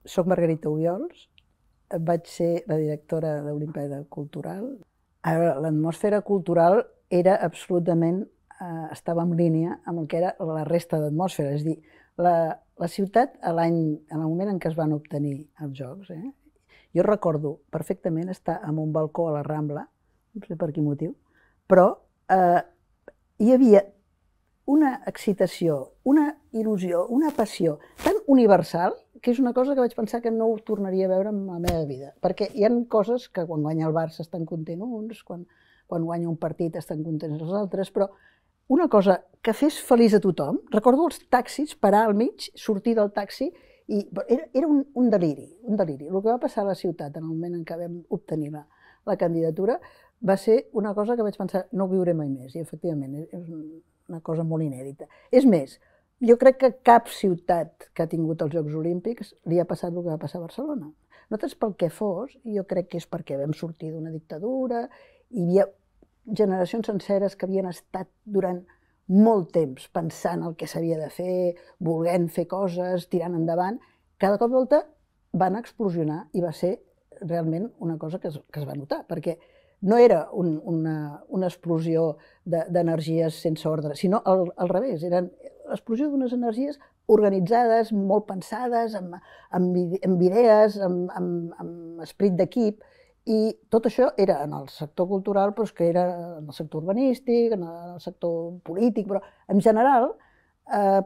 Soc Margarita Obiols, vaig ser la directora d'Olimpíada Cultural. Ara, l'atmosfera cultural era absolutament, estava en línia amb el que era la resta d'atmosfera. És a dir, la ciutat, en el moment en què es van obtenir els Jocs, jo recordo perfectament estar en un balcó a la Rambla, no sé per quin motiu, però hi havia una excitació, una il·lusió, una passió tan universal que és una cosa que vaig pensar que no ho tornaria a veure en la meva vida. Perquè hi ha coses que quan guanya el Barça estan contents uns, quan guanya un partit estan contents els altres, però una cosa que fes feliç a tothom, recordo els taxis, parar al mig, sortir del taxi, i era un deliri, un deliri. El que va passar a la ciutat en el moment en què vam obtenir la candidatura va ser una cosa que vaig pensar, no ho viuré mai més, i efectivament és una cosa molt inèdita. És més, jo crec que cap ciutat que ha tingut els Jocs Olímpics li ha passat el que va passar a Barcelona. Nosaltres, pel que fos, jo crec que és perquè vam sortir d'una dictadura, hi havia generacions senceres que havien estat durant molt temps pensant el que s'havia de fer, volent fer coses, tirant endavant. Cada cop i volta van explosionar i va ser realment una cosa que es va notar, perquè no era una explosió d'energies sense ordre, sinó al revés, eren l'explosió d'unes energies organitzades, molt pensades, amb idees, amb esperit d'equip, i tot això era en el sector cultural, però és que era en el sector urbanístic, en el sector polític, però en general,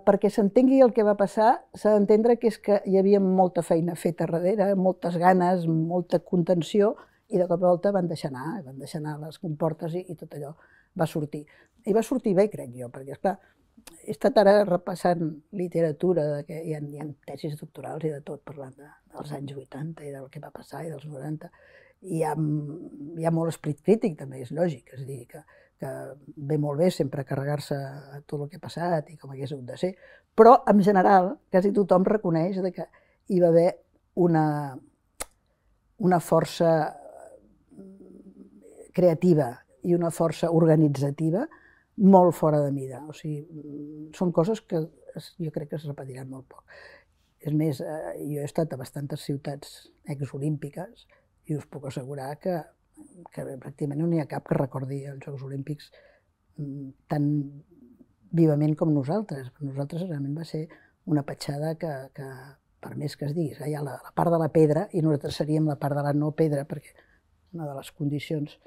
perquè s'entengui el que va passar, s'ha d'entendre que és que hi havia molta feina feta darrere, moltes ganes, molta contenció, i de cop i volta van deixar anar les comportes i tot allò va sortir. I va sortir bé, crec jo, perquè, esclar, he estat ara repassant literatura, que hi ha tesis doctorals i de tot, parlant dels anys 80 i del que va passar i dels 90, i hi ha molt esperit crític, també, és lògic, és a dir, que ve molt bé sempre carregar-se tot el que ha passat i com hagués hagut de ser, però en general quasi tothom reconeix que hi va haver una força creativa i una força organitzativa molt fora de mida. O sigui, són coses que jo crec que es repetiran molt poc. És més, jo he estat a bastantes ciutats exolímpiques i us puc assegurar que pràcticament no n'hi ha cap que recordi els Jocs Olímpics tan vivament com nosaltres. Per nosaltres realment va ser una petjada que per més que es digui, hi ha la part de la pedra i nosaltres seríem la part de la no pedra, perquè una de les condicions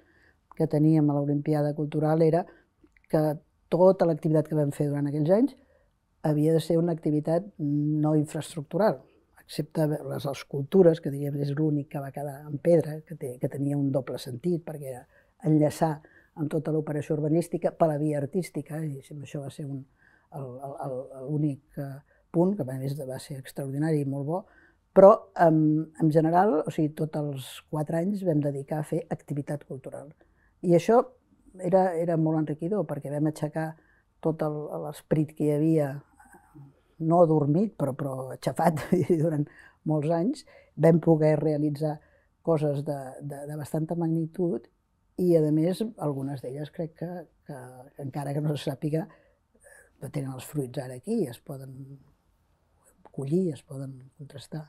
que teníem a l'Olimpiada Cultural era que tota l'activitat que vam fer durant aquells anys havia de ser una activitat no infraestructural, excepte les escultures, que diguem és l'únic que va quedar en pedra, que tenia un doble sentit, perquè era enllaçar amb tota l'operació urbanística per la via artística, i això va ser l'únic punt, que a més va ser extraordinari i molt bo, però en general, o sigui, tots els 4 anys vam dedicar a fer activitat cultural. I això era molt enriquidor, perquè vam aixecar tot l'esperit que hi havia, no adormit, però aixafat durant molts anys. Vam poder realitzar coses de bastanta magnitud i, a més, algunes d'elles crec que encara que no se sàpiga, tenen els fruits ara aquí, es poden collir, es poden contrastar.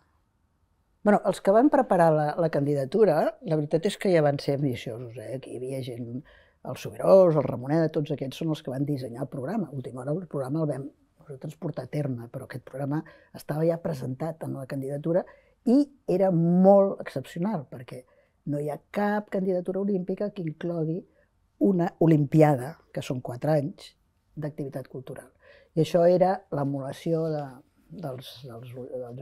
Bé, els que van preparar la candidatura, la veritat és que ja van ser ambiciosos. Aquí hi havia gent, el Subirós, el Ramoneda, tots aquests són els que van dissenyar el programa. A última hora el programa el vam nosaltres portar a terme, però aquest programa estava ja presentat en la candidatura i era molt excepcional, perquè no hi ha cap candidatura olímpica que inclogui una olimpiada, que són 4 anys, d'activitat cultural. I això era l'emulació dels Jocs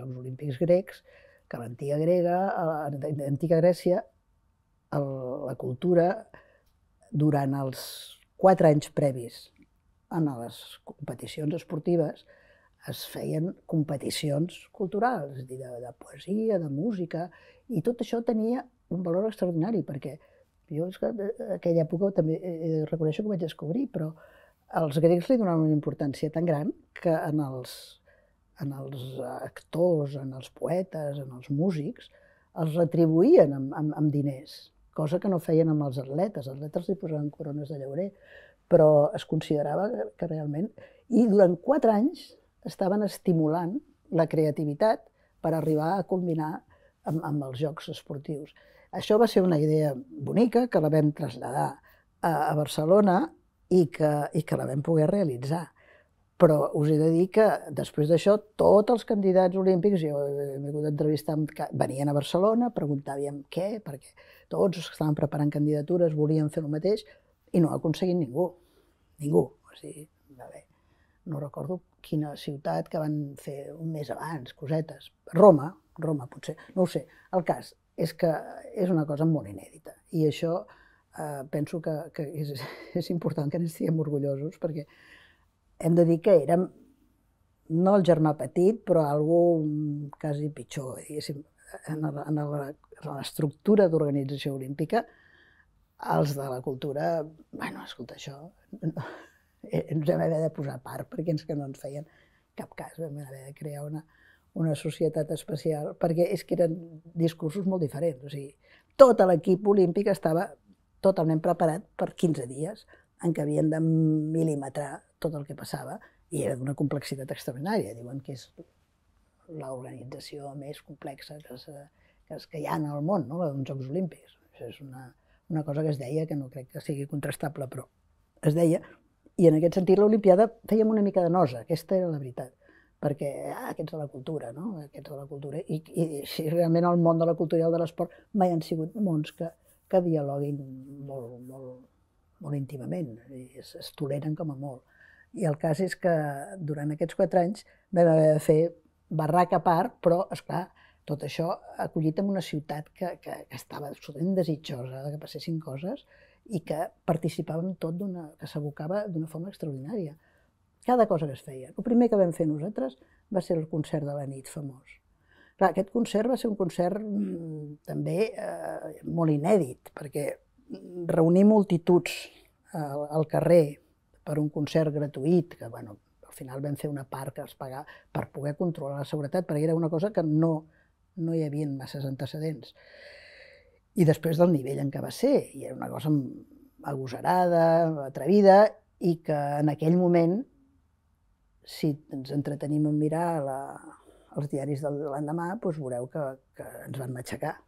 Olímpics grecs, que a l'antiga Grècia, la cultura, durant els 4 anys previs a les competicions esportives, es feien competicions culturals, és a dir, de poesia, de música, i tot això tenia un valor extraordinari, perquè jo en aquella època també reconeixo que ho vaig descobrir, però els grecs li donaven una importància tan gran que en els actors, en els poetes, en els músics, els retribuïen amb diners, cosa que no feien amb els atletes. Els atletes li posaven corones de llaurer, però es considerava que realment... I durant 4 anys estaven estimulant la creativitat per arribar a culminar amb els Jocs Esportius. Això va ser una idea bonica que la vam traslladar a Barcelona i que la vam poder realitzar. Però us he de dir que després d'això tots els candidats olímpics, jo he vingut a entrevistar, venien a Barcelona, preguntàvem què, perquè tots els que estaven preparant candidatures volien fer el mateix i no ha aconseguit ningú, ningú. O sigui, no recordo quina ciutat que van fer un mes abans, cosetes. Roma potser, no ho sé. El cas és que és una cosa molt inèdita i això penso que és important que n'estiguem orgullosos perquè hem de dir que érem, no el germà petit, però algú quasi pitjor, diguéssim. En l'estructura d'organització olímpica, els de la cultura, bueno, escolta, això, ens vam haver de posar a part perquè no ens feien cap cas, vam haver de crear una societat especial, perquè és que eren discursos molt diferents. O sigui, tot l'equip olímpic estava totalment preparat per 15 dies en què havien de mil·limetrar tot el que passava i era d'una complexitat extraordinària. Diuen que és l'organització més complexa que hi ha en el món, la d'uns Jocs Olímpics. Això és una cosa que es deia, que no crec que sigui contrastable, però es deia, i en aquest sentit l'Olimpiada fèiem una mica de nosa, aquesta era la veritat, perquè aquests de la cultura, no? Aquests de la cultura, i realment el món de la cultura i el de l'esport mai han sigut mons que dialoguin molt íntimament, es toleren com a molt. I el cas és que durant aquests 4 anys vam haver de fer barraca a part, però, esclar, tot això acollit en una ciutat que estava absolutament desitjosa que passessin coses i que participava en tot, que s'abocava d'una forma extraordinària. Cada cosa que es feia. El primer que vam fer nosaltres va ser el concert de la nit famós. Clar, aquest concert va ser un concert també molt inèdit, perquè reunir multituds al carrer per un concert gratuït, que al final vam fer una part que es pagava per poder controlar la seguretat, perquè era una cosa que no hi havia masses antecedents. I després del nivell en què va ser, i era una cosa agosarada, atrevida, i que en aquell moment, si ens entretenim en mirar els diaris de l'endemà, doncs veureu que ens van matxacar.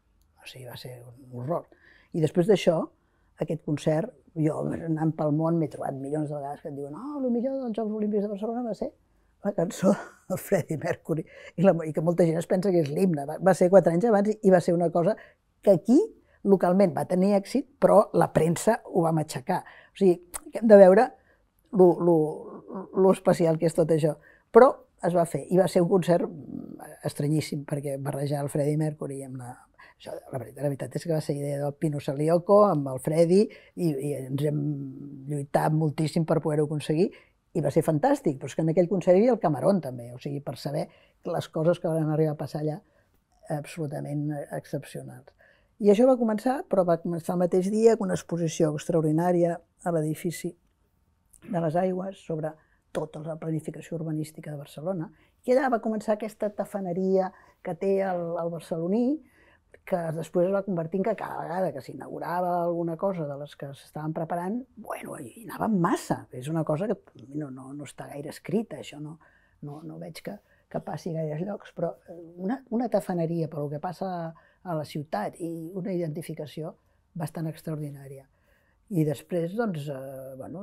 O sigui, va ser un horror. I després d'això, aquest concert, jo anant pel món m'he trobat milions de vegades que et diuen el millor dels Jocs Olímpics de Barcelona va ser la cançó del Freddie Mercury i que molta gent es pensa que és l'himne. Va ser 4 anys abans i va ser una cosa que aquí localment va tenir èxit, però la premsa ho va matxacar. O sigui, hem de veure lo especial que és tot això. Però es va fer, i va ser un concert estranyíssim, perquè barrejar el Freddie Mercury amb la veritat és que va ser idea del Pino Saliocco amb el Freddie i ens hem lluitat moltíssim per poder-ho aconseguir i va ser fantàstic, però és que en aquell concert hi havia el Camarón també, o sigui, per saber les coses que van arribar a passar allà absolutament excepcionals. I això va començar, però va començar el mateix dia amb una exposició extraordinària a l'edifici de les Aigües sobre tota la planificació urbanística de Barcelona, i allà va començar aquesta tafaneria que té el barceloní, que després es va convertir en que cada vegada que s'inaugurava alguna cosa de les que s'estaven preparant, bueno, hi anava massa. És una cosa que no està gaire escrita, això no veig que passi a gaires llocs, però una tafaneria per el que passa a la ciutat i una identificació bastant extraordinària. I després, doncs, vam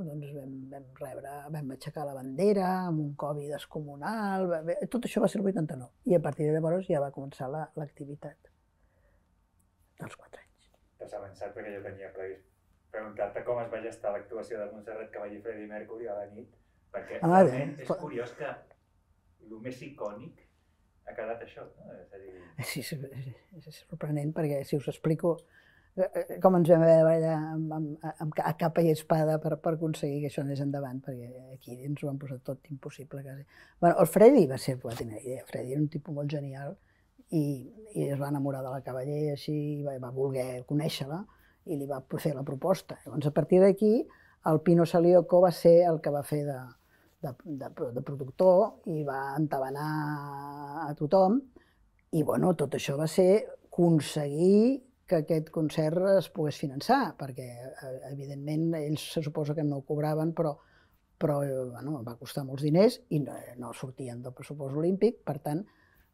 aixecar la bandera amb un Covid descomunal, tot això va ser el 89, i a partir de llavors ja va començar l'activitat dels 4 anys. T'has avançat perquè jo tenia previst preguntar-te com es va gestar l'actuació de Montserrat Cavallé i Freddie Mercury a la nit, perquè realment és curiós que el més icònic ha quedat això, no? Sí, és sorprenent perquè si us explico com ens vam haver de barallar a capa i espada per aconseguir que això anés endavant, perquè aquí ens ho han posat tot impossible quasi. El Freddie va tenir una idea, el Freddie era un tipus molt genial i es va enamorar de la Cavallé així, va voler conèixer-la i li va fer la proposta. Llavors, a partir d'aquí, el Pino Saliocco va ser el que va fer de productor i va entabanar a tothom i tot això va ser aconseguir que aquest concert es pogués finançar, perquè evidentment ells se suposa que no ho cobraven, però va costar molts diners i no sortien del pressupost olímpic, per tant,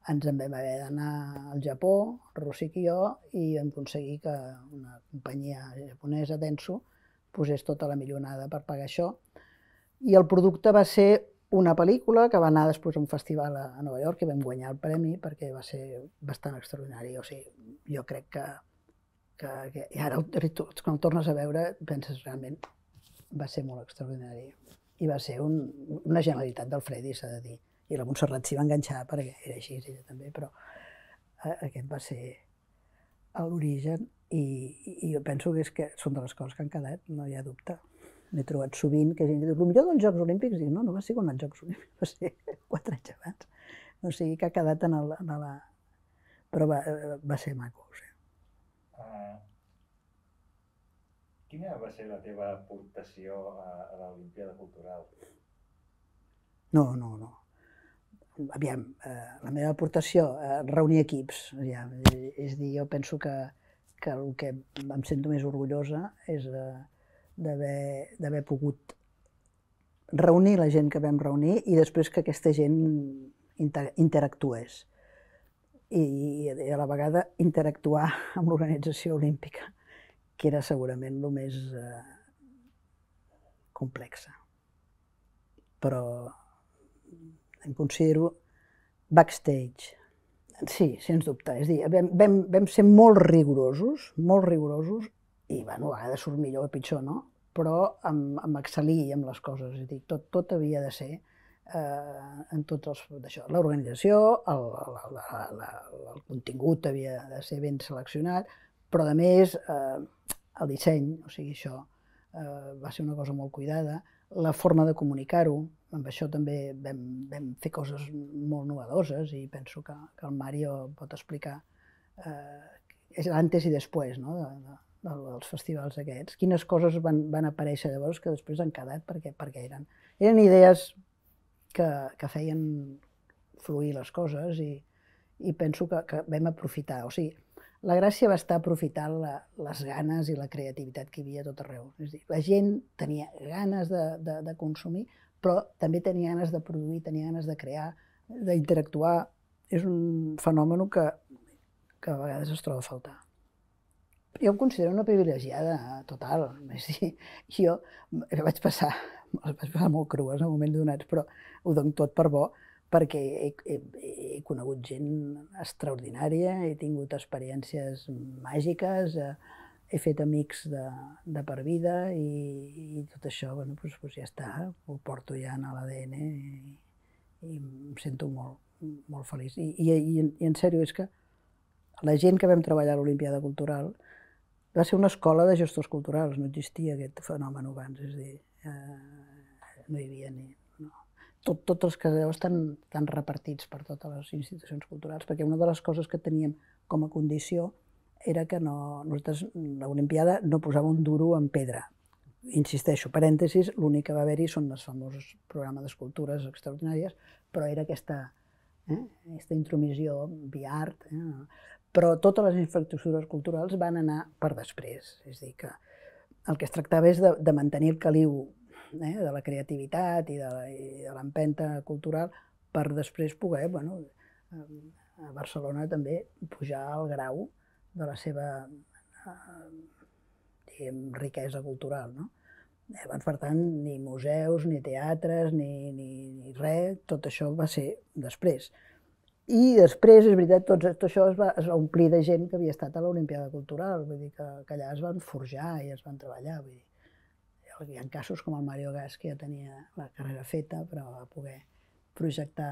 ens en vam haver d'anar al Japó, Rosic i jo, i vam aconseguir que una companyia japonesa, Dentsu, posés tota la millonada per pagar això. I el producte va ser una pel·lícula que va anar després a un festival a Nova York i vam guanyar el premi perquè va ser bastant extraordinari. O sigui, jo crec que ara quan el tornes a veure penses realment va ser molt extraordinari. I va ser una genialitat del Freddy, s'ha de dir. I la Montserrat s'hi va enganxar perquè era així, ella també, però aquest va ser l'origen i jo penso que són de les coses que han quedat, no hi ha dubte. M'he trobat sovint que gent diu, potser dels Jocs Olímpics, dic, no va ser quan els Jocs Olímpics, va ser 4 anys abans. O sigui que ha quedat en la... Però va ser maco, sí. Quina va ser la teva aportació a l'Olimpíada Cultural? No. Aviam, la meva aportació, reunir equips. És a dir, jo penso que el que em sento més orgullosa és d'haver pogut reunir la gent que vam reunir i després que aquesta gent interactués. I a la vegada interactuar amb l'organització olímpica, que era segurament el més complexa. Però em considero backstage. Sí, sens dubte. És a dir, vam ser molt rigorosos i, bueno, a vegades surt millor o pitjor, no? Però amb excel·lir amb les coses. És a dir, tot havia de ser en tots els... L'organització, el contingut havia de ser ben seleccionat, però a més el disseny, o sigui, això va ser una cosa molt cuidada, la forma de comunicar-ho, amb això també vam fer coses molt novedoses i penso que el Mario pot explicar antes i després dels festivals aquests, quines coses van aparèixer llavors que després han quedat perquè eren idees que feien fluir les coses i penso que vam aprofitar, o sigui, la gràcia va estar aprofitant les ganes i la creativitat que hi havia a tot arreu. És a dir, la gent tenia ganes de consumir, però també tenia ganes de produir, tenia ganes de crear, d'interactuar. És un fenomen que a vegades es troba a faltar. Jo em considero una privilegiada total. És a dir, jo les vaig passar molt crues en moments donats, però ho dono tot per bo, perquè he conegut gent extraordinària, he tingut experiències màgiques, he fet amics de per vida i tot això ja està, ho porto ja a l'ADN i em sento molt feliç. I en sèrio, és que la gent que vam treballar a l'Olimpíada Cultural va ser una escola de gestors culturals, no existia aquest fenomen abans, és a dir, no hi havia ni... Tots els caseus estan repartits per totes les institucions culturals, perquè una de les coses que teníem com a condició era que nosaltres, l'Olimpiada, no posava un duro en pedra. Insisteixo, parèntesis, l'únic que va haver-hi són els famosos programes d'escultures extraordinàries, però era aquesta intromissió via art, però totes les infraestructures culturals van anar per després. És a dir, que el que es tractava és de mantenir el caliu de la creativitat i de l'empenta cultural per després poder, a Barcelona també, pujar al grau de la seva riquesa cultural. Per tant, ni museus, ni teatres, ni res, tot això va ser després. I després, és veritat, tot això es va omplir de gent que havia estat a l'Olimpíada Cultural, vull dir que allà es van forjar i es van treballar, vull dir. Hi ha casos com el Mario Gas, que ja tenia la carrera feta, però va poder projectar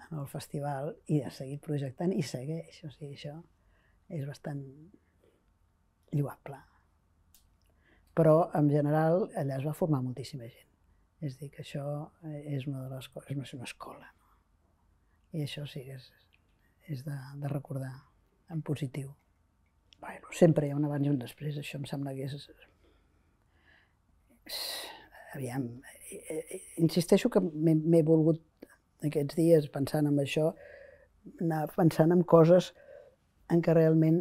en el festival i ha seguit projectant i segueix. O sigui, això és bastant lloable. Però, en general, allà es va formar moltíssima gent. És a dir, que això és una de les coses, és una escola. I això sí que és de recordar en positiu. Sempre hi ha un abans i un després, això em sembla que és... Aviam, insisteixo que m'he volgut aquests dies pensant en això, anar pensant en coses en què realment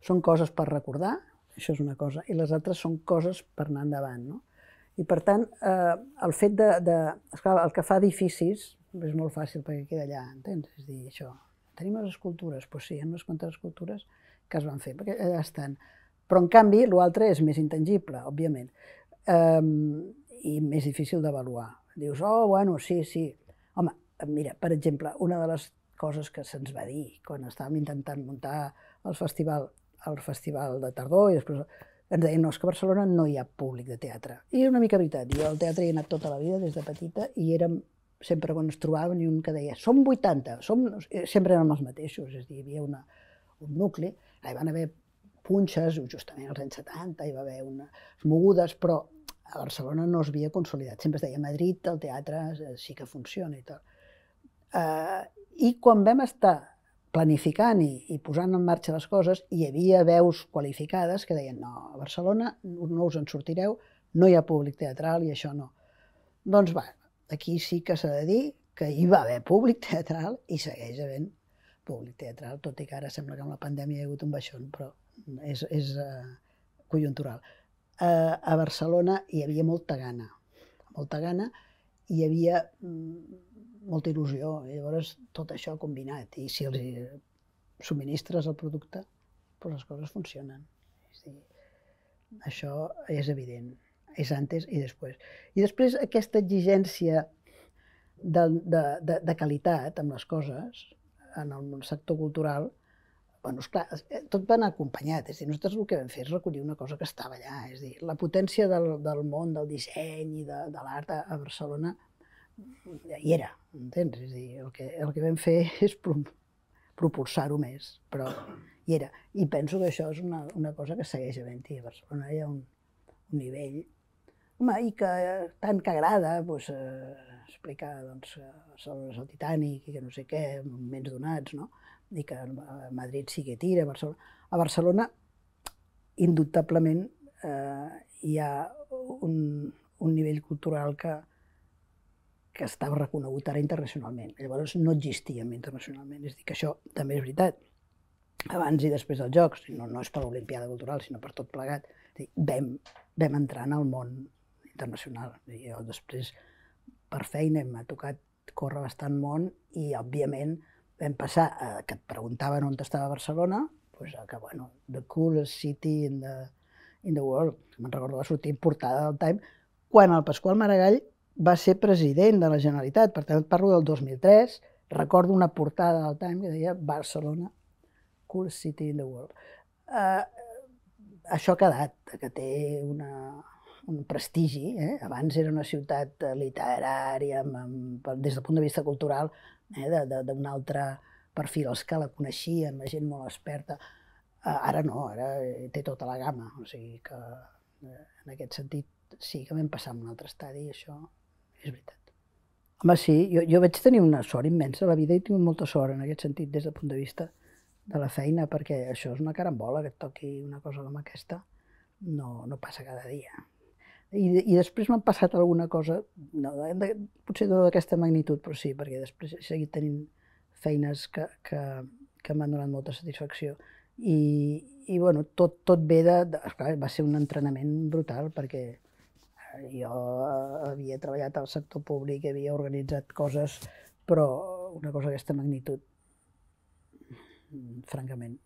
són coses per recordar, això és una cosa, i les altres són coses per anar endavant. I per tant, el fet esclar, el que fa edificis, és molt fàcil perquè queda allà, entens? És dir, això, tenim les escultures, doncs sí, hi ha unes quantes escultures que es van fer, perquè allà estan. Però, en canvi, l'altre és més intangible, òbviament, i més difícil d'avaluar. Dius, oh, bueno, sí. Home, mira, per exemple, una de les coses que se'ns va dir quan estàvem intentant muntar el festival de tardor, i després ens deien, no, és que a Barcelona no hi ha públic de teatre. I és una mica veritat, jo al teatre hi he anat tota la vida, des de petita, i érem, sempre quan ens trobàvem, i un que deia, som 80, sempre érem els mateixos, és a dir, hi havia un nucli, hi van haver punxes, justament als anys 70, hi va haver unes mogudes, però a Barcelona no es havia consolidat. Sempre es deia, a Madrid el teatre sí que funciona i tal. I quan vam estar planificant i posant en marxa les coses, hi havia veus qualificades que deien, no, a Barcelona no us en sortireu, no hi ha públic teatral i això no. Doncs va, aquí sí que s'ha de dir que hi va haver públic teatral i segueix havent públic teatral, tot i que ara sembla que amb la pandèmia hi ha hagut un baixón, però és conjuntural. A Barcelona hi havia molta gana, i hi havia molta il·lusió, i llavors tot això combinat, i si els subministres el producte, doncs les coses funcionen. Això és evident, és antes i després. I després aquesta exigència de qualitat amb les coses, en el sector cultural, bueno, esclar, tot va anar acompanyat, és a dir, nosaltres el que vam fer és recollir una cosa que estava allà, és a dir, la potència del món del disseny i de l'art a Barcelona hi era, entens? És a dir, el que vam fer és propulsar-ho més, però hi era. I penso que això és una cosa que segueix havent-hi. A Barcelona hi ha un nivell, home, i que tant que agrada explicar el Titanic i que no sé què, en moments donats, no? I que a Madrid sí que tira, a Barcelona indubtablement hi ha un nivell cultural que estava reconegut ara internacionalment. Llavors no existíem internacionalment. És a dir, que això també és veritat. Abans i després dels Jocs, no és per l'Olimpiada Cultural, sinó per tot plegat, vam entrar en el món internacional. Jo després, per feina, m'ha tocat córrer bastant món i, òbviament, vam passar a que et preguntaven on estava Barcelona, a que, bueno, the coolest city in the world. Me'n recordo de sortir en portada del Time, quan el Pasqual Maragall va ser president de la Generalitat, per tant et parlo del 2003, recordo una portada del Time que deia Barcelona, coolest city in the world. Això ha quedat, que té un prestigi, abans era una ciutat literària, des del punt de vista cultural, d'un altre perfil, els que la coneixien, la gent molt experta. Ara no, ara té tota la gamma, o sigui que en aquest sentit sí que vam passar a un altre estadi i això és veritat. Home, sí, jo vaig tenir una sort immensa a la vida i he tingut molta sort en aquest sentit des del punt de vista de la feina, perquè això és una carambola, que et toqui una cosa com aquesta, no passa cada dia. I després m'han passat alguna cosa, potser no d'aquesta magnitud, però sí, perquè després he seguit tenint feines que m'han donat molta satisfacció. I bueno, tot ve esclar, va ser un entrenament brutal, perquè jo havia treballat al sector públic, havia organitzat coses, però una cosa d'aquesta magnitud, francament,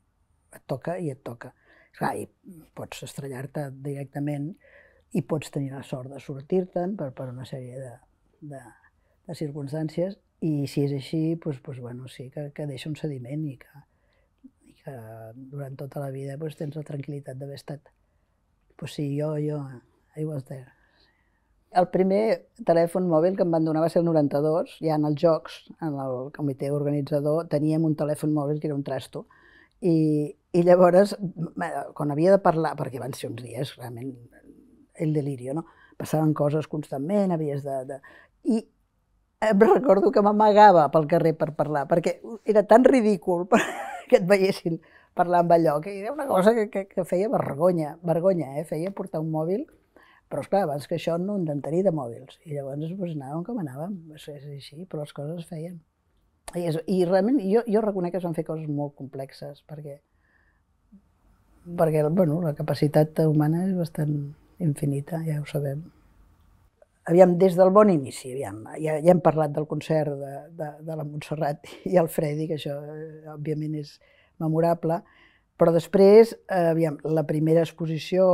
et toca i et toca. Esclar, i pots estrellar-te directament i pots tenir la sort de sortir-te'n per una sèrie de circumstàncies, i si és així, doncs sí que deixa un sediment i que durant tota la vida tens la tranquil·litat d'haver estat. Doncs sí, I was there. El primer telèfon mòbil que em van donar va ser el 92, ja en els Jocs, en el comitè organitzador, teníem un telèfon mòbil que era un trasto, i llavors, quan havia de parlar, perquè van ser uns dies realment el delirio, no? Passaven coses constantment, havies de... I em recordo que m'amagava pel carrer per parlar, perquè era tan ridícul que et veiessin parlar amb allò, que era una cosa que feia vergonya, feia portar un mòbil, però esclar, abans que això no en tenir de mòbils, i llavors anàvem com anàvem, és així, però les coses es feien. I realment jo reconec que es van fer coses molt complexes, perquè la capacitat humana és bastant infinita, ja ho sabem. Aviam, des del bon inici, aviam, ja hem parlat del concert de la Montserrat i el Freddy, que això òbviament és memorable, però després, aviam, la primera exposició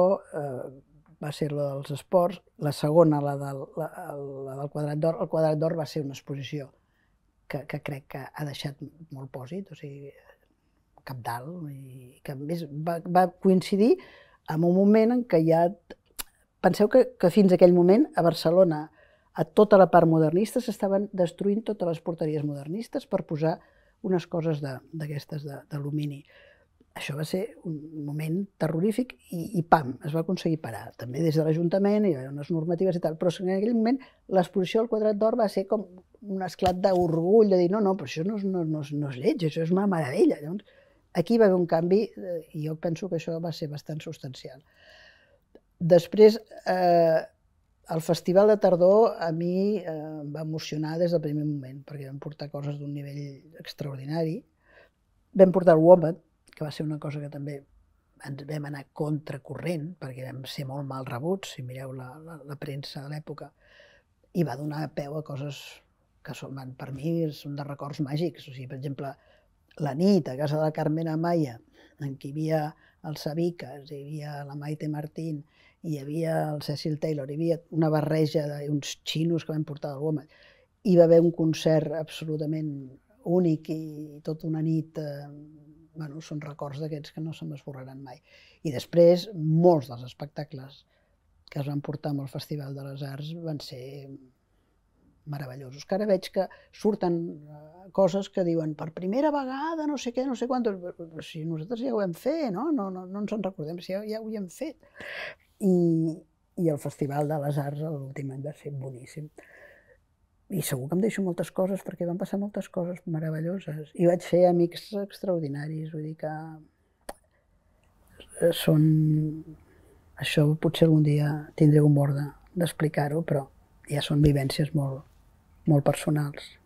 va ser la dels esports, la segona, la del Quadrat d'Or. El Quadrat d'Or va ser una exposició que crec que ha deixat molt pòsit, o sigui, cabdal, i que a més va coincidir en un moment en què ja... Penseu que fins a aquell moment a Barcelona, a tota la part modernista, s'estaven destruint totes les porteries modernistes per posar unes coses d'aquestes d'alumini. Això va ser un moment terrorífic i pam, es va aconseguir parar. També des de l'Ajuntament hi havia unes normatives i tal, però en aquell moment l'exposició al Quadrat d'Or va ser com un esclat d'orgull, de dir no, però això no és lleig, això és una meravella. Llavors, aquí va haver un canvi i jo penso que això va ser bastant substancial. Després, el Festival de Tardor a mi em va emocionar des del primer moment, perquè vam portar coses d'un nivell extraordinari. Vam portar el Woman, que va ser una cosa que també ens vam anar contracorrent, perquè vam ser molt mal rebuts, si mireu la premsa de l'època, i va donar peu a coses que per mi són de records màgics. O sigui, per exemple, la nit a casa de la Carmen Amaya, en què hi havia el Sabicas, hi havia la Maite Martín, hi havia el Cecil Taylor, hi havia una barreja d'uns xinos que van portar del Woman. Hi va haver un concert absolutament únic i tota una nit, són records d'aquests que no se m'esborraran mai. I després, molts dels espectacles que es van portar amb el Festival de les Arts van ser meravellosos. Que ara veig que surten coses que diuen per primera vegada, no sé què, no sé quant, si nosaltres ja ho hem fet, no ens en recordem, si ja ho hem fet. I el Festival de les Arts l'últim any va ser boníssim. I segur que em deixo moltes coses, perquè van passar moltes coses meravelloses. I vaig fer amics extraordinaris, vull dir que són... Això potser algun dia tindré humor d'explicar-ho, però ja són vivències molt personals.